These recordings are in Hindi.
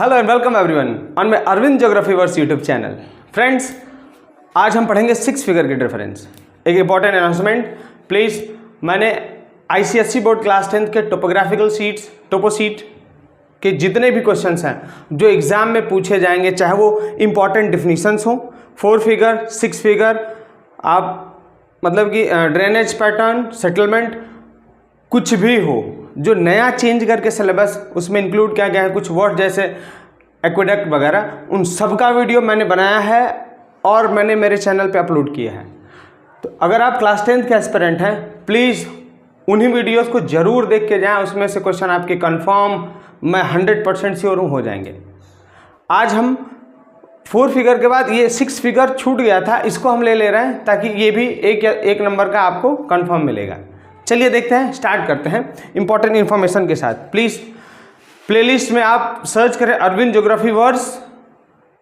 Hello and welcome everyone on my Arvind geography verse YouTube channel. Friends, आज हम पढ़ेंगे 6 फिगर की डिफरेंस। एक इंपॉर्टेंट अनाउंसमेंट, प्लीज़, मैंने आईसीएसई बोर्ड क्लास 10 के टोपोग्राफिकल सीट्स टोपो सीट के जितने भी क्वेश्चंस हैं जो एग्जाम में पूछे जाएंगे, चाहे वो इंपॉर्टेंट डिफिनीशंस हो, 4 फिगर 6 फिगर, आप मतलब कि ड्रेनेज पैटर्न, सेटलमेंट, कुछ भी हो जो नया चेंज करके सिलेबस उसमें इंक्लूड किया गया है, कुछ वर्ड जैसे एक्वेडक्ट वगैरह, उन सब का वीडियो मैंने बनाया है और मैंने मेरे चैनल पे अपलोड किया है। तो अगर आप क्लास 10 के एस्पिरेंट हैं, प्लीज़ उन्हीं वीडियोस को ज़रूर देख के जाएं, उसमें से क्वेश्चन आपके कंफर्म, मैं 100% श्योर हूँ, हो जाएंगे। आज हम 4 फिगर के बाद ये 6 फिगर छूट गया था, इसको हम ले रहे हैं ताकि ये भी एक नंबर का आपको कंफर्म मिलेगा। चलिए देखते हैं, स्टार्ट करते हैं इंपॉर्टेंट इन्फॉर्मेशन के साथ। प्लीज़ प्लेलिस्ट में आप सर्च करें Arvind geography verse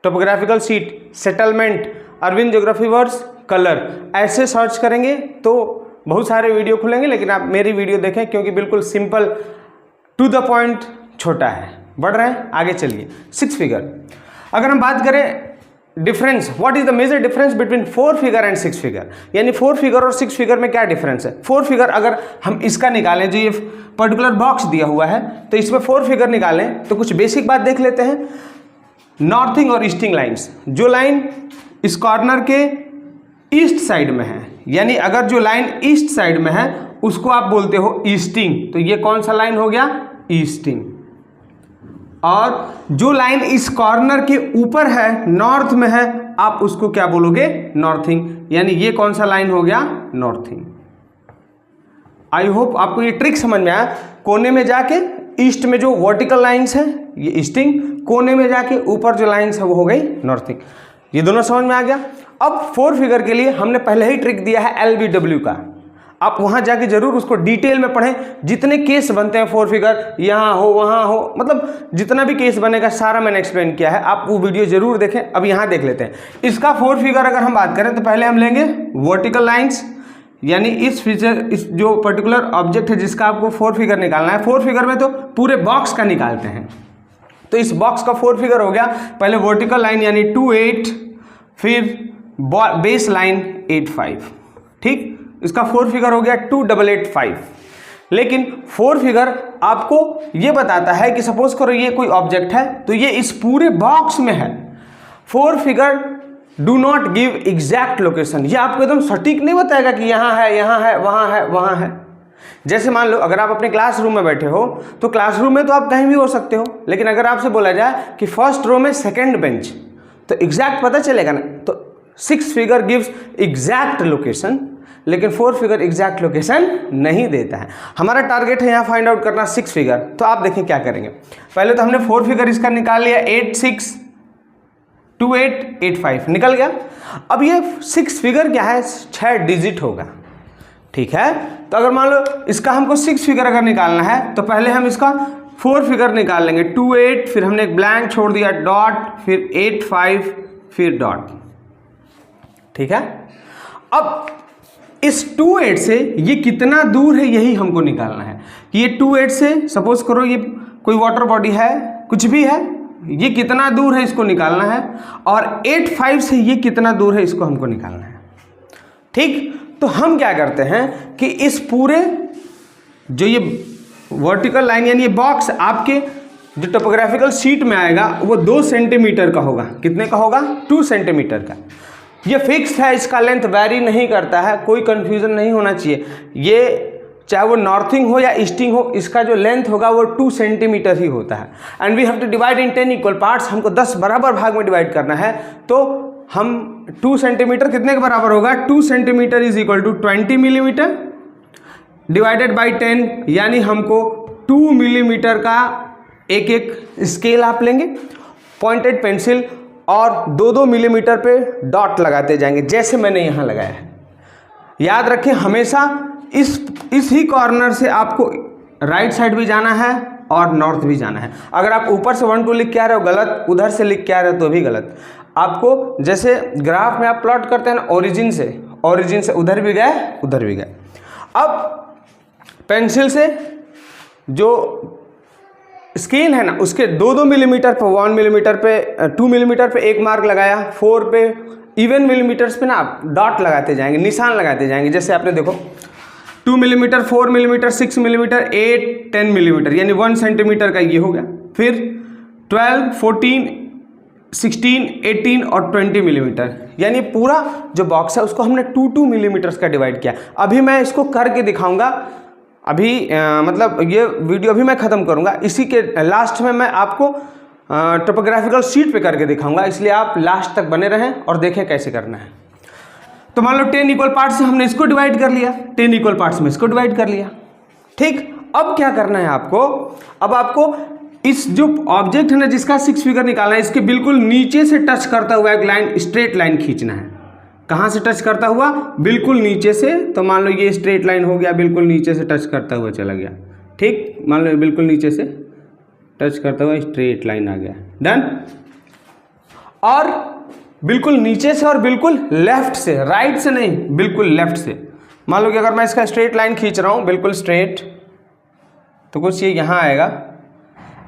topographical sheet settlement, Arvind geography verse colour, ऐसे सर्च करेंगे तो बहुत सारे वीडियो खुलेंगे, लेकिन आप मेरी वीडियो देखें क्योंकि बिल्कुल सिंपल टू द पॉइंट, छोटा है। बढ़ रहे हैं आगे, चलिए 6 फिगर। अगर हम बात करें difference, what is the major difference between 4 figure and 6 figure, यानी 4 फिगर और 6 फिगर में क्या डिफरेंस है। 4 फिगर अगर हम इसका निकालें, जो ये पर्टिकुलर बॉक्स दिया हुआ है, तो इसमें 4 फिगर निकालें तो कुछ बेसिक बात देख लेते हैं। नॉर्थिंग और ईस्टिंग लाइंस, जो लाइन इस कॉर्नर के ईस्ट साइड में है, यानी अगर जो लाइन ईस्ट साइड में है उसको आप बोलते हो ईस्टिंग, तो ये कौन सा लाइन हो गया, ईस्टिंग। और जो लाइन इस कॉर्नर के ऊपर है, नॉर्थ में है, आप उसको क्या बोलोगे, नॉर्थिंग, यानी ये कौन सा लाइन हो गया, नॉर्थिंग। आई होप आपको ये ट्रिक समझ में आया। कोने में जाके ईस्ट में जो वर्टिकल लाइंस है ये ईस्टिंग, कोने में जाके ऊपर जो लाइंस है वो हो गई नॉर्थिंग। ये दोनों समझ में आ गया। अब 4 फिगर के लिए हमने पहले ही ट्रिक दिया है LBW का, आप वहां जाके जरूर उसको डिटेल में पढ़ें। जितने केस बनते हैं 4 फिगर, यहाँ हो वहाँ हो, मतलब जितना भी केस बनेगा सारा मैंने एक्सप्लेन किया है, आप वो वीडियो जरूर देखें। अब यहाँ देख लेते हैं इसका 4 फिगर। अगर हम बात करें तो पहले हम लेंगे वर्टिकल लाइंस, यानी इस जो पर्टिकुलर ऑब्जेक्ट है जिसका आपको 4 फिगर निकालना है। 4 फिगर में तो पूरे बॉक्स का निकालते हैं, तो इस बॉक्स का 4 फिगर हो गया। पहले वर्टिकल लाइन यानी 28, फिर बेस लाइन 85, ठीक, इसका 4 फिगर हो गया 2885। लेकिन 4 फिगर आपको ये बताता है कि सपोज करो ये कोई ऑब्जेक्ट है तो ये इस पूरे बॉक्स में है। 4 figure do not give exact location, ये आपको एकदम सटीक नहीं बताएगा कि यहाँ है, यहाँ है, वहाँ है, वहाँ है। जैसे मान लो अगर आप अपने क्लासरूम में बैठे हो तो क्लासरूम में तो आप कहीं भी हो सकते हो, लेकिन अगर आपसे बोला जाए कि फर्स्ट रो में सेकेंड बेंच, तो एग्जैक्ट पता चलेगा ना। तो 6 फिगर गिव्स एग्जैक्ट लोकेशन, लेकिन 4 फिगर एग्जैक्ट लोकेशन नहीं देता है। हमारा टारगेट है यहाँ फाइंड आउट करना 6 फिगर। तो आप देखें क्या करेंगे। पहले तो हमने 4 फिगर इसका निकाल लिया, 862885 निकल गया। अब ये 6 फिगर क्या है, 6 डिजिट होगा, ठीक है। तो अगर मान लो इसका हमको 6 फिगर अगर निकालना है तो पहले हम इसका 4 फिगर निकाल लेंगे। 28, फिर हमने एक ब्लैंक छोड़ दिया, डॉट, फिर 85, फिर डॉट, ठीक है। अब इस 28 से ये कितना दूर है यही हमको निकालना है कि ये 28 से सपोज करो ये कोई वाटर बॉडी है, कुछ भी है, ये कितना दूर है इसको निकालना है, और 85 से ये कितना दूर है इसको हमको निकालना है, ठीक। तो हम क्या करते हैं कि इस पूरे जो ये वर्टिकल लाइन यानी ये बॉक्स आपके जो टोपोग्राफिकल शीट में आएगा वो 2 सेंटीमीटर का होगा। कितने का होगा, 2 सेंटीमीटर का। ये फिक्स है, इसका लेंथ वैरी नहीं करता है, कोई कंफ्यूजन नहीं होना चाहिए। ये चाहे वो नॉर्थिंग हो या ईस्टिंग हो, इसका जो लेंथ होगा वो 2 सेंटीमीटर ही होता है। And we have to divide in 10 equal parts, हमको 10 बराबर भाग में डिवाइड करना है। तो हम 2 सेंटीमीटर कितने के बराबर होगा, 2 centimetre is equal to 20 millimetre divided by 10, यानी हमको 2 मिलीमीटर का एक स्केल आप लेंगे, पॉइंटेड पेंसिल, और 2-2 मिलीमीटर पे डॉट लगाते जाएंगे, जैसे मैंने यहाँ लगाया है। याद रखें हमेशा इस ही कॉर्नर से आपको राइट साइड भी जाना है और नॉर्थ भी जाना है। अगर आप ऊपर से 1 2 लिख के आ रहे हो गलत, उधर से लिख के आ रहे हो तो भी गलत। आपको जैसे ग्राफ में आप प्लॉट करते हैं ना, ओरिजिन से उधर भी गए, उधर भी गए। अब पेंसिल से जो स्केल है ना, उसके 2-2 मिलीमीटर पे, 1 मिलीमीटर पे, 2 मिलीमीटर पे एक मार्क लगाया, 4 पे, इवन मिलीमीटर्स पे ना आप डॉट लगाते जाएंगे, निशान लगाते जाएंगे। जैसे आपने देखो 2 मिलीमीटर, 4 मिलीमीटर, 6 मिलीमीटर, 8, 10 मिलीमीटर, यानी 1 सेंटीमीटर का ये हो गया। फिर 12, 14, 16, 18 और 20 मिलीमीटर, यानी पूरा जो बॉक्स है उसको हमने 2-2 मिलीमीटर्स का डिवाइड किया। अभी मैं इसको करके दिखाऊंगा, अभी मतलब ये वीडियो अभी मैं ख़त्म करूंगा, इसी के लास्ट में मैं आपको टोपोग्राफिकल शीट पे करके दिखाऊंगा, इसलिए आप लास्ट तक बने रहें और देखें कैसे करना है। तो मान लो 10 इक्वल पार्ट्स से हमने इसको डिवाइड कर लिया, 10 इक्वल पार्ट्स में इसको डिवाइड कर लिया। ठीक, अब क्या करना है आपको, अब आपको इस जो ऑब्जेक्ट है ना जिसका 6 फिगर निकालना है, इसके बिल्कुल नीचे से टच करता हुआ एक लाइन, स्ट्रेट लाइन खींचना है। कहाँ से टच करता हुआ, बिल्कुल नीचे से। तो मान लो ये स्ट्रेट लाइन हो गया, बिल्कुल नीचे से टच करता हुआ चला गया। ठीक, मान लो बिल्कुल नीचे से टच करता हुआ स्ट्रेट लाइन आ गया, डन। और बिल्कुल नीचे से और बिल्कुल लेफ्ट से, राइट से नहीं, बिल्कुल लेफ्ट से। मान लो कि अगर मैं इसका स्ट्रेट लाइन खींच रहा हूँ बिल्कुल स्ट्रेट, तो कुछ ये यहाँ आएगा।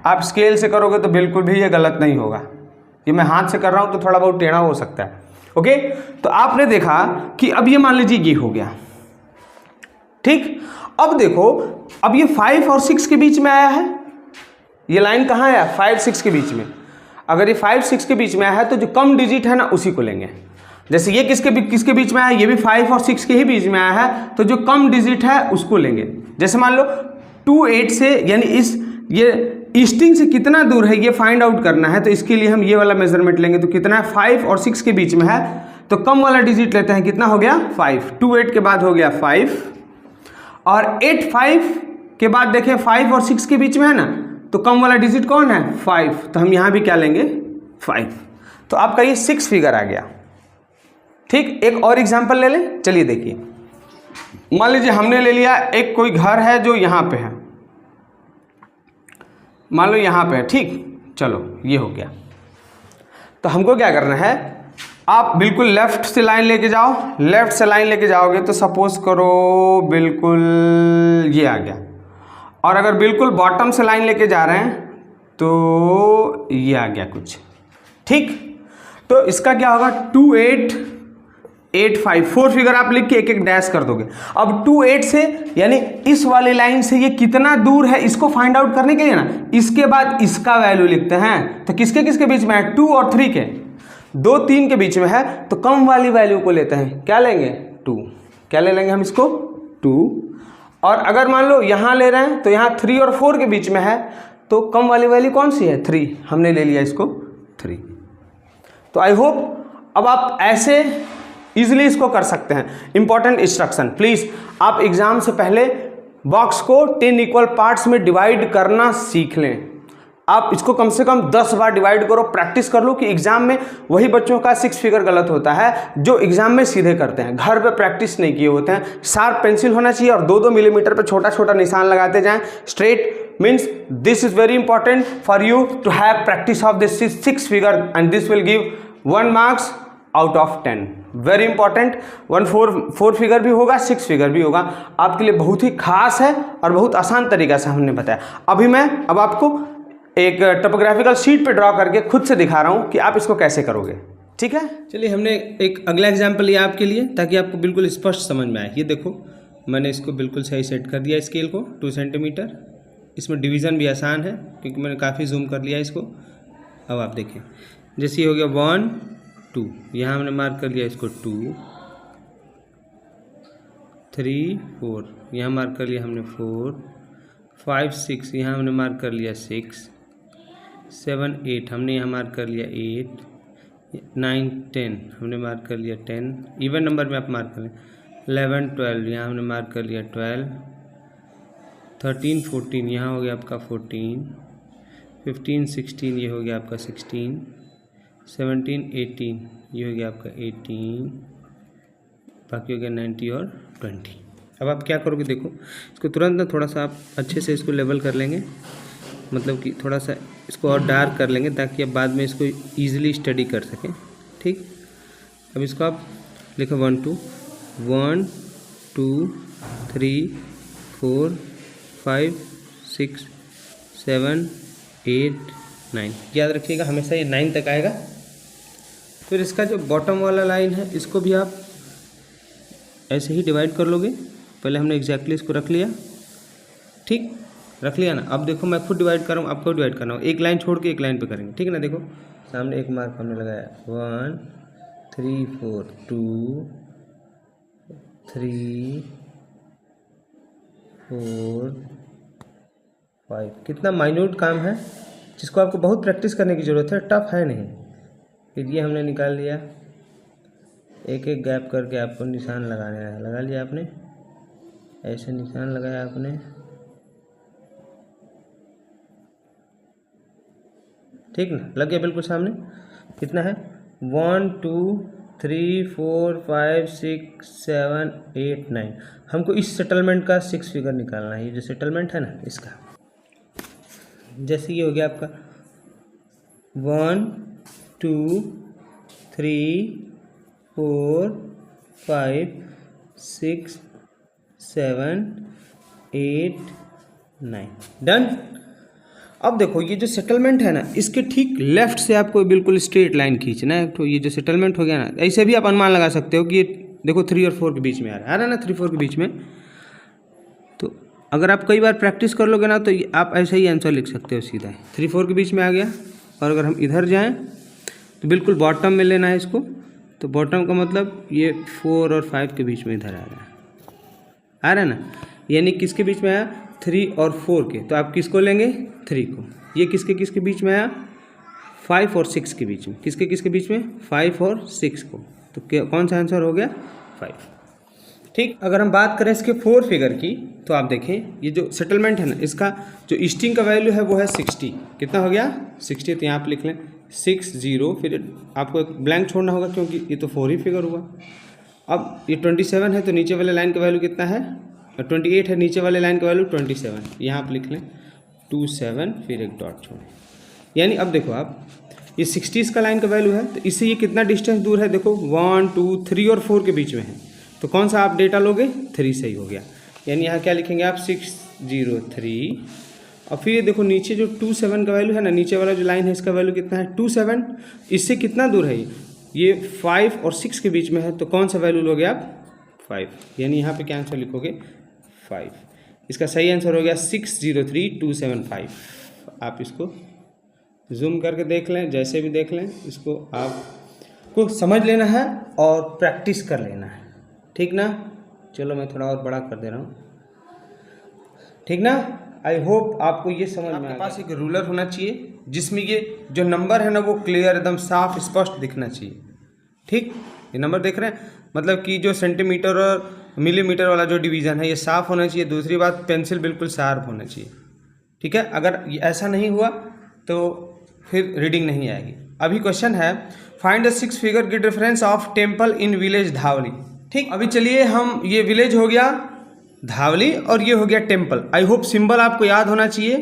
आप स्केल से करोगे तो बिल्कुल भी ये गलत नहीं होगा, ये मैं हाथ से कर रहा हूँ तो थोड़ा बहुत टेढ़ा हो सकता है। ओके, तो आपने देखा कि अब ये मान लीजिए ये हो गया। ठीक, अब देखो, अब ये 5 और 6 के बीच में आया है, ये लाइन कहाँ आया, 5-6 के बीच में। अगर ये 5-6 के बीच में आया है तो जो कम डिजिट है ना उसी को लेंगे। जैसे ये किसके बीच में आया है, ये भी 5 और 6 के ही बीच में आया है, तो जो कम डिजिट है उसको लेंगे। जैसे मान लो 2, 8 से, यानी इस ये ईस्टिंग से कितना दूर है ये फाइंड आउट करना है, तो इसके लिए हम ये वाला मेजरमेंट लेंगे। तो कितना है, 5 और 6 के बीच में है, तो कम वाला डिजिट लेते हैं। कितना हो गया, 5। 2, 8 के बाद हो गया 5, और 8, 5 के बाद देखें 5 और 6 के बीच में है ना, तो कम वाला डिजिट कौन है, 5। तो हम यहाँ भी क्या लेंगे, 5। तो आपका ये 6 फिगर आ गया। ठीक, एक और एग्जाम्पल ले लें, चलिए देखिए। मान लीजिए हमने ले लिया एक कोई घर है जो यहाँ पे है, मान लो यहाँ पे है। ठीक, चलो ये हो गया। तो हमको क्या करना है, आप बिल्कुल लेफ्ट से लाइन लेके जाओ, लेफ्ट से लाइन लेके जाओगे तो सपोज करो बिल्कुल ये आ गया, और अगर बिल्कुल बॉटम से लाइन लेके जा रहे हैं तो ये आ गया कुछ। ठीक, तो इसका क्या होगा, 2, 8, 8, 5, 4 फिगर आप लिख के एक एक डैश कर दोगे। अब 2, 8 से, यानी इस वाली लाइन से ये कितना दूर है इसको फाइंड आउट करने के लिए ना, इसके बाद इसका वैल्यू लिखते हैं। तो किसके किसके बीच में है, 2 और 3 के, 2, 3 के बीच में है, तो कम वाली वैल्यू को लेते हैं। क्या लेंगे, 2। क्या ले लेंगे हम इसको, 2। और अगर मान लो यहाँ ले रहे हैं तो यहाँ 3 और 4 के बीच में है, तो कम वाली वैल्यू कौन सी है, 3। हमने ले लिया इसको 3। तो आई होप अब आप ऐसे इजीली इसको कर सकते हैं। इंपॉर्टेंट इंस्ट्रक्शन, प्लीज़ आप एग्जाम से पहले बॉक्स को 10 इक्वल पार्ट्स में डिवाइड करना सीख लें। आप इसको कम से कम 10 बार डिवाइड करो, प्रैक्टिस कर लो कि एग्जाम में वही बच्चों का 6 फिगर गलत होता है जो एग्जाम में सीधे करते हैं, घर पे प्रैक्टिस नहीं किए होते हैं। शार्प पेंसिल होना चाहिए और 2-2 मिलीमीटर पे छोटा छोटा निशान लगाते जाएं। Straight means this is very important for you to have practice of this 6 figure and this will give 1 marks out of 10। Very important. 4 figure भी होगा, 6 फिगर भी होगा, आपके लिए बहुत ही खास है और बहुत आसान तरीका से हमने बताया। अभी मैं अब आपको एक टोपोग्राफिकल शीट पे ड्रॉ करके खुद से दिखा रहा हूँ कि आप इसको कैसे करोगे। ठीक है, चलिए हमने एक अगला एग्जाम्पल लिया आपके लिए ताकि आपको बिल्कुल स्पष्ट समझ में आए। ये देखो, मैंने इसको बिल्कुल सही सेट कर दिया स्केल को 2 सेंटीमीटर। इसमें डिवीज़न भी आसान है क्योंकि मैंने काफ़ी जूम कर लिया इसको। अब आप देखें, जैसे ये हो गया 1, 2, यहाँ हमने मार्क कर लिया इसको 2, 3, 4, यहाँ मार्क कर लिया हमने 4, 5, 6, यहाँ हमने मार्क कर लिया 6, 7, 8, हमने यहाँ मार्क कर लिया 8, 9, 10, हमने मार्क कर लिया 10, इवन नंबर में आप मार्क कर लें। 11, 12, यहाँ हमने मार्क कर लिया 12, 13, 14, यहाँ हो गया आपका 14, 15, 16, ये हो गया आपका 16, 17, 18, ये हो गया आपका 18, बाकी हो गया 90 और 20। अब आप क्या करोगे, देखो इसको तुरंत ना थोड़ा सा आप अच्छे से इसको लेवल कर लेंगे, मतलब कि थोड़ा सा इसको और डार्क कर लेंगे ताकि आप बाद में इसको ईजिली स्टडी कर सकें। ठीक, अब इसको आप लिखो 1, 2, 1, 2, 3, 4, 5, 6, 7, 8 9, याद रखिएगा हमेशा ये 9 तक आएगा। फिर इसका जो बॉटम वाला लाइन है इसको भी आप ऐसे ही डिवाइड कर लोगे। पहले हमने एग्जैक्टली इसको रख लिया, ठीक, रख लिया ना। अब देखो मैं खुद डिवाइड कर रहा हूँ, आपको डिवाइड करना हो, एक लाइन छोड़ के एक लाइन पे करेंगे, ठीक है ना। देखो सामने एक मार्क हमने लगाया 1 3 4 2 3 4 5। कितना माइन्यूट काम है जिसको आपको बहुत प्रैक्टिस करने की ज़रूरत है, टफ है नहीं। फिर ये हमने निकाल लिया, एक एक गैप करके आपको निशान लगाना है। लगा लिया आपने, ऐसे निशान लगाया आपने, ठीक ना, लग गया बिल्कुल सामने। कितना है 1 2 3 4 5 6 7 8 9। हमको इस सेटलमेंट का 6 फिगर निकालना है। ये जो सेटलमेंट है ना इसका, जैसे ये हो गया आपका 1 2 3 4 5 6 7 8 9, डन। अब देखो ये जो सेटलमेंट है ना इसके ठीक लेफ्ट से आपको बिल्कुल स्ट्रेट लाइन खींचना है। तो ये जो सेटलमेंट हो गया ना, ऐसे भी आप अनुमान लगा सकते हो कि ये देखो 3 और 4 के बीच में आ रहा है ना, 3 4 के बीच में। तो अगर आप कई बार प्रैक्टिस कर लोगे ना तो आप ऐसे ही आंसर लिख सकते हो सीधा, 3 4 के बीच में आ गया। और अगर हम इधर जाएँ तो बिल्कुल बॉटम में लेना है इसको। तो बॉटम का मतलब ये 4 और 5 के बीच में इधर आ रहा है ना, यानी किसके बीच में आया 3 और 4 के। तो आप किसको लेंगे 3 को। ये किसके किसके बीच में आया 5 और 6 के बीच में। किसके किसके बीच में 5 और 6 को। तो कौन सा आंसर हो गया 5, ठीक। अगर हम बात करें इसके 4 फिगर की तो आप देखें ये जो सेटलमेंट है ना इसका जो ईस्टिंग का वैल्यू है वो है 60। कितना हो गया 60। तो यहाँ आप लिख लें 60, फिर आपको एक ब्लैंक छोड़ना होगा क्योंकि ये तो 4 ही फिगर हुआ। अब ये 27 है तो नीचे वाले लाइन का वैल्यू कितना है 28 है, नीचे वाले लाइन का वैल्यू 27। यहाँ आप लिख लें 27, फिर एक डॉट छोड़ें। यानी अब देखो आप ये 60 इसका लाइन का वैल्यू है, तो इससे ये कितना डिस्टेंस दूर है देखो 1 2 3 और 4 के बीच में है। तो कौन सा आप डेटा लोगे 3 सही हो गया। यानी यहाँ क्या लिखेंगे आप 603। और फिर ये देखो नीचे जो 27 का वैल्यू है ना, नीचे वाला जो लाइन है इसका वैल्यू कितना है 27। इससे कितना दूर है ये 5 और 6 के बीच में है। तो कौन सा वैल्यू लोगे आप 5। यानी यहाँ पे क्या आंसर लिखोगे 5। इसका सही आंसर हो गया 603275। आप इसको जूम करके देख लें, जैसे भी देख लें, इसको आपको समझ लेना है और प्रैक्टिस कर लेना है, ठीक ना। चलो मैं थोड़ा और बड़ा कर दे रहा हूँ, ठीक ना। आई होप आपको ये समझ में आ गया। आपके पास एक रूलर होना चाहिए जिसमें ये जो नंबर है ना वो क्लियर एकदम साफ स्पष्ट दिखना चाहिए, ठीक। ये नंबर देख रहे हैं, मतलब कि जो सेंटीमीटर और मिलीमीटर वाला जो डिवीज़न है ये साफ़ होना चाहिए। दूसरी बात पेंसिल बिल्कुल शार्प होना चाहिए, ठीक है। अगर ऐसा नहीं हुआ तो फिर रीडिंग नहीं आएगी। अभी क्वेश्चन है find the 6 figure give reference of temple in village धावली, ठीक। अभी चलिए हम, ये विलेज हो गया धावली और ये हो गया टेम्पल। आई होप सिंबल आपको याद होना चाहिए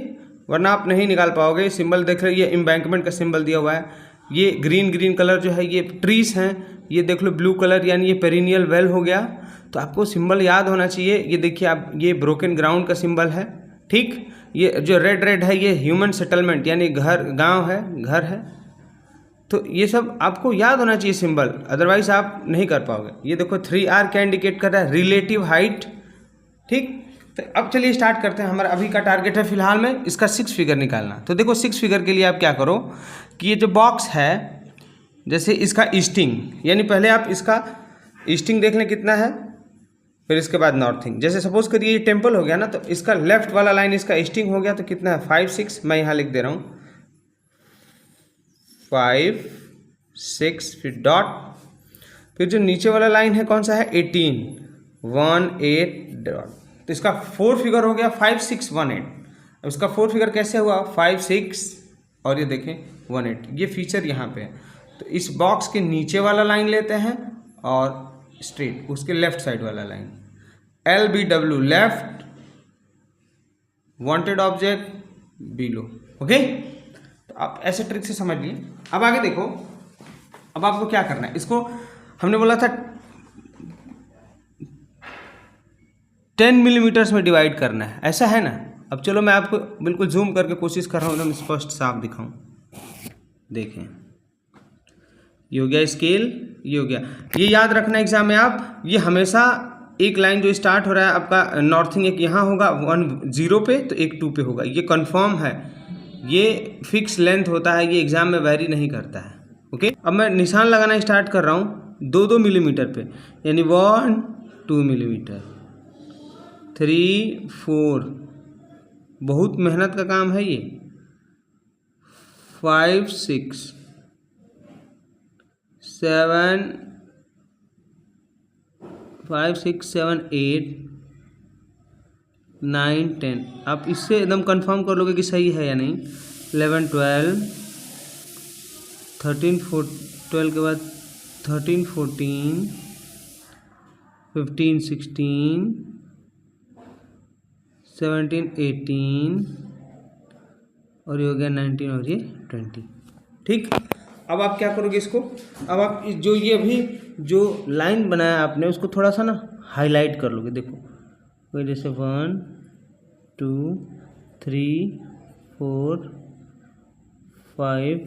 वरना आप नहीं निकाल पाओगे। सिंबल देख रहे, ये एम्बैंकमेंट का सिंबल दिया हुआ है। ये ग्रीन कलर जो है ये ट्रीज हैं। ये देख लो ब्लू कलर यानी ये पेरिनियल वेल हो गया। तो आपको सिंबल याद होना चाहिए। ये देखिए आप, ये ब्रोकन ग्राउंड का सिंबल है, ठीक। ये जो रेड है ये ह्यूमन सेटलमेंट यानी घर, गांव है, घर है। तो ये सब आपको याद होना चाहिए सिंबल, अदरवाइज आप नहीं कर पाओगे। ये देखो 3R क्या इंडिकेट कर रहा है, रिलेटिव हाइट, ठीक। तो अब चलिए स्टार्ट करते हैं। हमारा अभी का टारगेट है फिलहाल में इसका 6 फिगर निकालना। तो देखो 6 फिगर के लिए आप क्या करो कि ये जो बॉक्स है, जैसे इसका ईस्टिंग, यानी पहले आप इसका ईस्टिंग देख लें कितना है, फिर इसके बाद नॉर्थिंग। जैसे सपोज करिए ये टेम्पल हो गया ना, तो इसका लेफ्ट वाला लाइन इसका ईस्टिंग हो गया तो कितना है 5 6। मैं यहाँ लिख दे रहा हूँ 5 6, फिर डॉट, फिर जो नीचे वाला लाइन है कौन सा है 18 1 8 डॉट। तो इसका 4 फिगर हो गया 5 6 1 8। अब इसका 4 फिगर कैसे हुआ 5 6 और ये देखें 1 8। ये फीचर यहाँ पे है। तो इस बॉक्स के नीचे वाला लाइन लेते हैं और स्ट्रेट उसके लेफ्ट साइड वाला line LBW, left wanted object below, okay. तो आप ऐसे ट्रिक से समझ लिए। अब आगे देखो, अब आपको क्या करना है, इसको हमने बोला था 10 मिलीमीटर्स में डिवाइड करना है, ऐसा है ना। अब चलो मैं आपको बिल्कुल जूम करके कोशिश कर रहा हूँ एकदम स्पष्ट साफ दिखाऊं। देखें, ये हो गया स्केल, ये हो गया। ये याद रखना एग्जाम में आप, ये हमेशा एक लाइन जो स्टार्ट हो रहा है आपका नॉर्थिंग एक यहाँ होगा 1 0 पे, तो एक 2 पे होगा, ये कंफर्म है, ये फिक्स लेंथ होता है, ये एग्जाम में वेरी नहीं करता है। ओके, अब मैं निशान लगाना स्टार्ट कर रहा हूँ 2-2 मिलीमीटर पे, यानी 1 2 मिलीमीटर, 3 4, बहुत मेहनत का काम है ये, 5 6 7 5 6 7 8 9 10। आप इससे एकदम कंफर्म कर लोगे कि सही है या नहीं। 11 12 13 12 के बाद 13 14 15 16 17 18 और ये हो गया 19 और ये 20। ठीक, अब आप क्या करोगे इसको, अब आप जो ये अभी जो लाइन बनाया आपने उसको थोड़ा सा ना हाईलाइट कर लोगे। देखो कोई जैसे 1 2 3 4 5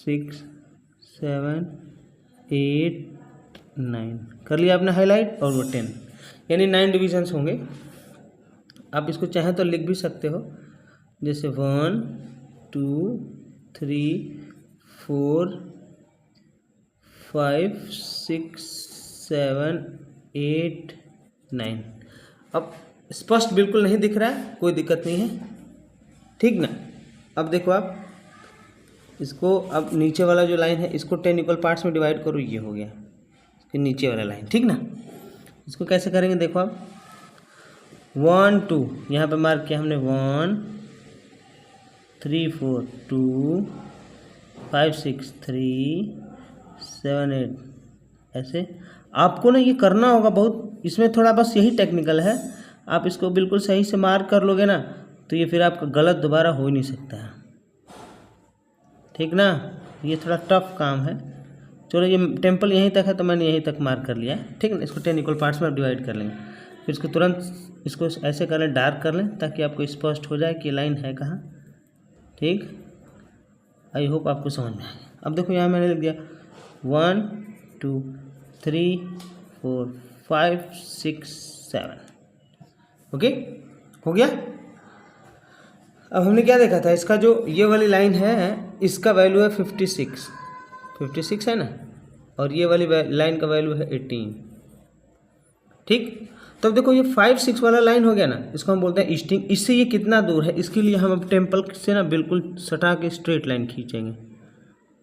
6 7 8 9 कर लिया आपने हाईलाइट, और वो 10, यानी 9 डिविजन्स होंगे। आप इसको चाहें तो लिख भी सकते हो, जैसे 1 2 3 4 5 6 7 8 9। अब स्पष्ट बिल्कुल नहीं दिख रहा है, कोई दिक्कत नहीं है, ठीक ना। अब देखो आप इसको, अब नीचे वाला जो लाइन है इसको 10 इक्वल पार्ट्स में डिवाइड करो, ये हो गया इसके नीचे वाला लाइन, ठीक ना। इसको कैसे करेंगे, देखो आप 1 2 यहाँ पे मार्क किया हमने, 1 3 4 2 5 6 3 7 8, ऐसे आपको ना ये करना होगा बहुत, इसमें थोड़ा बस यही टेक्निकल है, आप इसको बिल्कुल सही से मार्क कर लोगे ना तो ये फिर आपका गलत दोबारा हो ही नहीं सकता है, ठीक ना। ये थोड़ा टफ काम है। चलो ये टेम्पल यहीं तक है तो मैंने यहीं तक मार्क कर लिया है, ठीक ना। इसको 10 इक्वल पार्ट्स में डिवाइड कर लेंगे, फिर इसको तुरंत इसको ऐसे कर लें, डार्क कर लें, ताकि आपको स्पष्ट हो जाए कि लाइन है कहाँ, ठीक। आई होप आपको समझ में आए। अब देखो यहाँ मैंने लिख दिया 1 2 3 4 5 6 7, ओके, हो गया। अब हमने क्या देखा था, इसका जो ये वाली लाइन है इसका वैल्यू है 56 है ना, और ये वाली लाइन का वैल्यू है 18, ठीक। तब देखो ये 5 6 वाला लाइन हो गया ना, इसको हम बोलते हैं ईस्टिंग। इससे ये कितना दूर है, इसके लिए हम अब टेम्पल से ना बिल्कुल सटा के स्ट्रेट लाइन खींचेंगे।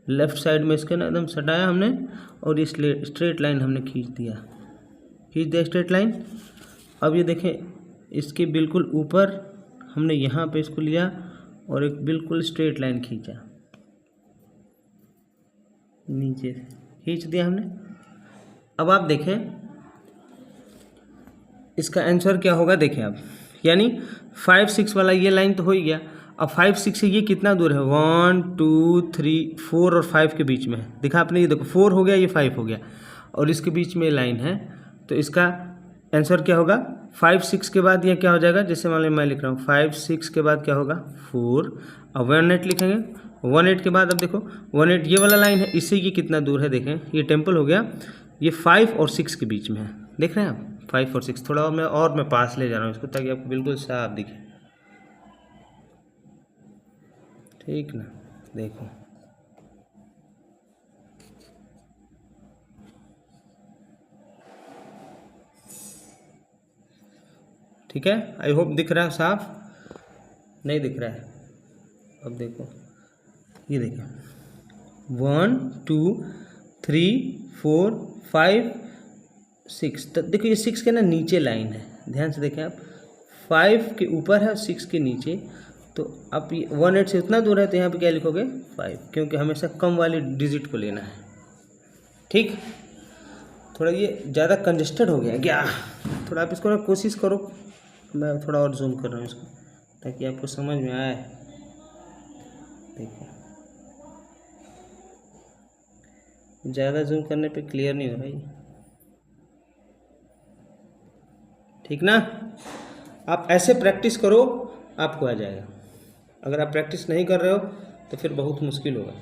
लेफ्ट साइड में इसके ना एकदम सटाया हमने, और इस स्ट्रेट लाइन हमने खींच दिया स्ट्रेट लाइन। अब ये देखें, इसके बिल्कुल ऊपर हमने यहाँ पे इसको लिया और एक बिल्कुल स्ट्रेट लाइन खींचा, नीचे खींच दिया हमने। अब आप देखें इसका आंसर क्या होगा, देखें आप, यानी 5 6 वाला ये लाइन तो हो ही गया। अब 5 6 से ये कितना दूर है, 1 2 3 4 और 5 के बीच में है, देखा आपने, ये देखो 4 हो गया, ये 5 हो गया, और इसके बीच में लाइन है, तो इसका आंसर क्या होगा, 5 6 के बाद ये क्या हो जाएगा, जैसे मान लीजिए मैं लिख रहा हूँ 5 6 के बाद क्या होगा 4, अब 18 लिखेंगे, 18 के बाद अब देखो 18 ये वाला लाइन है, इससे ये कितना दूर है, देखें ये टेम्पल हो गया, ये 5 और 6 के बीच में है, देख रहे हैं आप 5 और 6। थोड़ा मैं पास ले जा रहा हूँ इसको, ताकि आपको बिल्कुल साफ दिखे, ठीक ना। देखो ठीक है, आई होप दिख रहा है साफ, नहीं दिख रहा है। अब देखो ये देखिए 1 2 3 4 5 6, तो देखो ये 6 के ना नीचे लाइन है, ध्यान से देखें आप, 5 के ऊपर है 6 के नीचे, तो आप ये 18 से उतना दूर है, तो यहाँ पे क्या लिखोगे 5, क्योंकि हमेशा कम वाली डिजिट को लेना है, ठीक। थोड़ा ये ज़्यादा कंजेस्टेड हो गया क्या, थोड़ा आप इसको ना कोशिश करो, मैं थोड़ा और जूम कर रहा हूँ इसको ताकि आपको समझ में आए। देखिए ज़्यादा जूम करने पे क्लियर नहीं हो रहा ये, ठीक ना। आप ऐसे प्रैक्टिस करो आपको आ जाएगा। अगर आप प्रैक्टिस नहीं कर रहे हो तो फिर बहुत मुश्किल होगा।